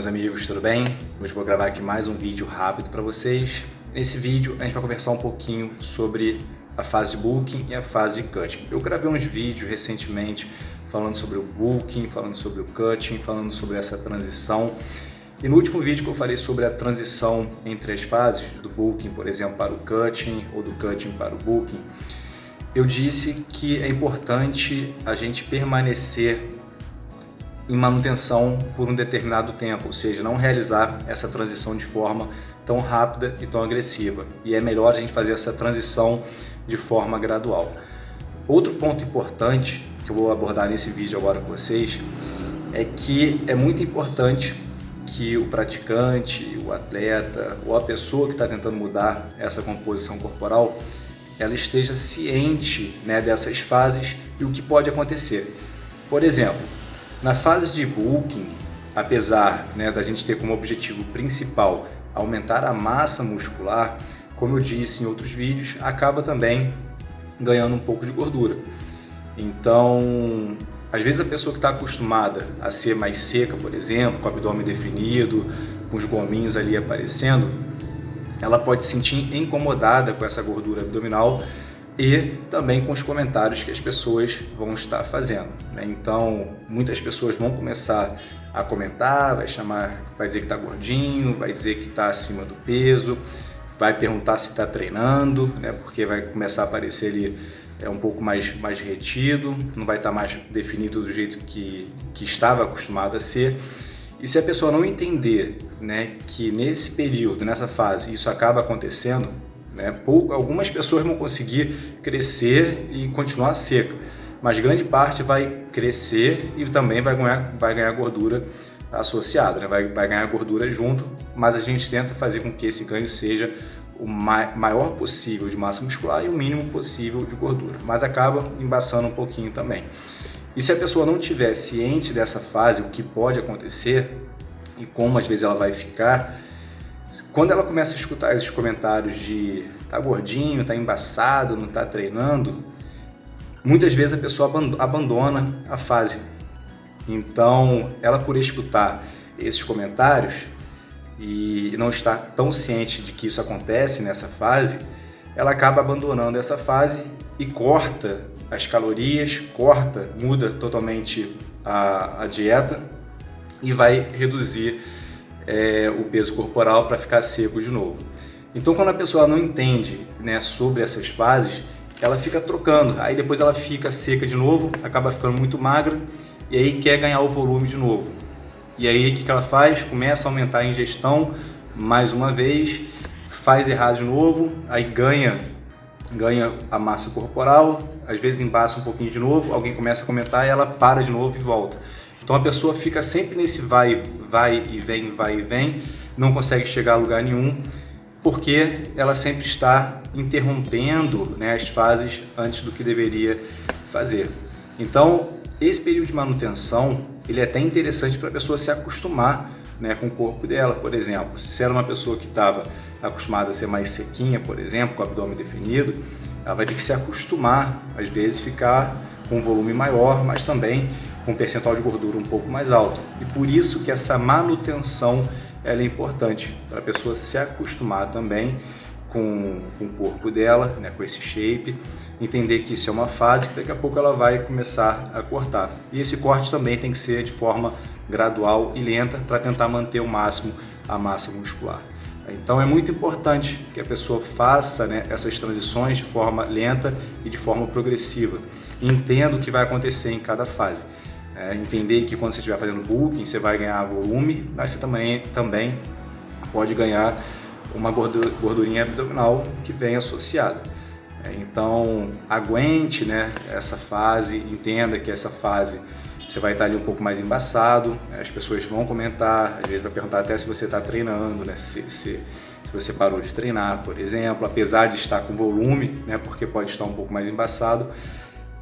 meus amigos, tudo bem? Hoje vou gravar aqui mais um vídeo rápido para vocês. Nesse vídeo a gente vai conversar um pouquinho sobre a fase de booking e a fase de cutting. Eu gravei uns vídeos recentemente falando sobre o booking, falando sobre o cutting, falando sobre essa transição. E no último vídeo que eu falei sobre a transição entre as fases do booking, por exemplo, para o cutting ou do cutting para o booking, eu disse que é importante a gente permanecer em manutenção por um determinado tempo, ou seja, não realizar essa transição de forma tão rápida e tão agressiva. E é melhor a gente fazer essa transição de forma gradual. Outro ponto importante que eu vou abordar nesse vídeo agora com vocês é que é muito importante que o praticante, o atleta ou a pessoa que está tentando mudar essa composição corporal, ela esteja ciente, dessas fases e o que pode acontecer. Por exemplo, na fase de booking, apesar da gente ter como objetivo principal aumentar a massa muscular, como eu disse em outros vídeos, acaba também ganhando um pouco de gordura. Então, às vezes a pessoa que está acostumada a ser mais seca, por exemplo, com o abdômen definido, com os gominhos ali aparecendo, ela pode se sentir incomodada com essa gordura abdominal e também com os comentários que as pessoas vão estar fazendo. Então, muitas pessoas vão começar a comentar, vai dizer que está gordinho, vai dizer que está acima do peso, vai perguntar se está treinando, porque vai começar a aparecer ali um pouco mais retido, não vai estar mais definido do jeito que estava acostumado a ser. E se a pessoa não entender que nesse período, nessa fase, isso acaba acontecendo, algumas pessoas vão conseguir crescer e continuar seca, mas grande parte vai crescer e também vai ganhar gordura associada, vai ganhar gordura junto, mas a gente tenta fazer com que esse ganho seja o maior possível de massa muscular e o mínimo possível de gordura, mas acaba embaçando um pouquinho também. E se a pessoa não estiver ciente dessa fase, o que pode acontecer e como às vezes ela vai ficar, quando ela começa a escutar esses comentários de tá gordinho, tá embaçado, não tá treinando, muitas vezes a pessoa abandona a fase. Então, ela por escutar esses comentários e não estar tão ciente de que isso acontece nessa fase, ela acaba abandonando essa fase e corta as calorias, muda totalmente a dieta e vai reduzir o peso corporal para ficar seco de novo. Então, quando a pessoa não entende sobre essas fases, ela fica trocando, aí depois ela fica seca de novo, acaba ficando muito magra e aí quer ganhar o volume de novo. E aí o que ela faz? Começa a aumentar a ingestão mais uma vez, faz errado de novo, aí ganha a massa corporal, às vezes embaça um pouquinho de novo, alguém começa a comentar e ela para de novo e volta. Então a pessoa fica sempre nesse vai e vem, não consegue chegar a lugar nenhum, porque ela sempre está interrompendo as fases antes do que deveria fazer. Então, esse período de manutenção, ele é até interessante para a pessoa se acostumar com o corpo dela. Por exemplo, se era uma pessoa que estava acostumada a ser mais sequinha, por exemplo, com o abdômen definido, ela vai ter que se acostumar, às vezes, ficar com um volume maior, mas também com um percentual de gordura um pouco mais alto. E por isso que essa manutenção ela é importante, para a pessoa se acostumar também com o corpo dela, com esse shape, entender que isso é uma fase que daqui a pouco ela vai começar a cortar. E esse corte também tem que ser de forma gradual e lenta para tentar manter ao máximo a massa muscular. Então é muito importante que a pessoa faça essas transições de forma lenta e de forma progressiva. Entenda o que vai acontecer em cada fase. Entender que quando você estiver fazendo booking, você vai ganhar volume, mas você também pode ganhar uma gordurinha abdominal que vem associada. Então, aguente essa fase, entenda que essa fase você vai estar ali um pouco mais embaçado, as pessoas vão comentar, às vezes vai perguntar até se você está treinando, se você parou de treinar, por exemplo, apesar de estar com volume, porque pode estar um pouco mais embaçado.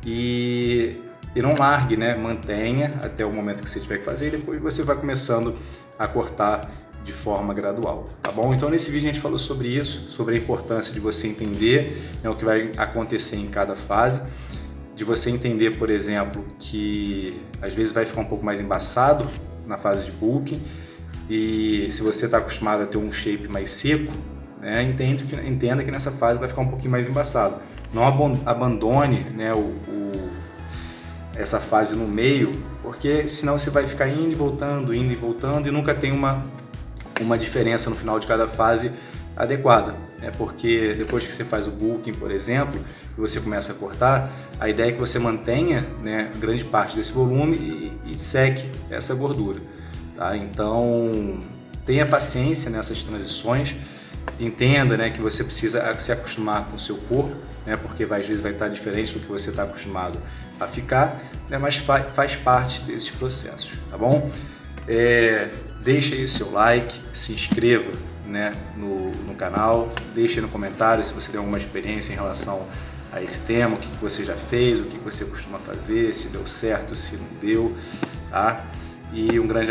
E não largue, mantenha até o momento que você tiver que fazer e depois você vai começando a cortar de forma gradual, tá bom? Então nesse vídeo a gente falou sobre isso, sobre a importância de você entender o que vai acontecer em cada fase, de você entender, por exemplo, que às vezes vai ficar um pouco mais embaçado na fase de booking e se você está acostumado a ter um shape mais seco, né, entenda que nessa fase vai ficar um pouquinho mais embaçado. Não abandone, né, essa fase no meio, porque senão você vai ficar indo e voltando e nunca tem uma diferença no final de cada fase adequada, né? Porque depois que você faz o bulking, por exemplo, e você começa a cortar, a ideia é que você mantenha, né, grande parte desse volume e seque essa gordura, tá? Então tenha paciência nessas transições, entenda, né, que você precisa se acostumar com o seu corpo, né, porque às vezes vai estar diferente do que você está acostumado a ficar, né, mas faz parte desses processos, tá bom? Deixe aí o seu like, se inscreva, né, no canal, deixe aí no comentário se você tem alguma experiência em relação a esse tema, o que você já fez, o que você costuma fazer, se deu certo, se não deu, tá? E um grande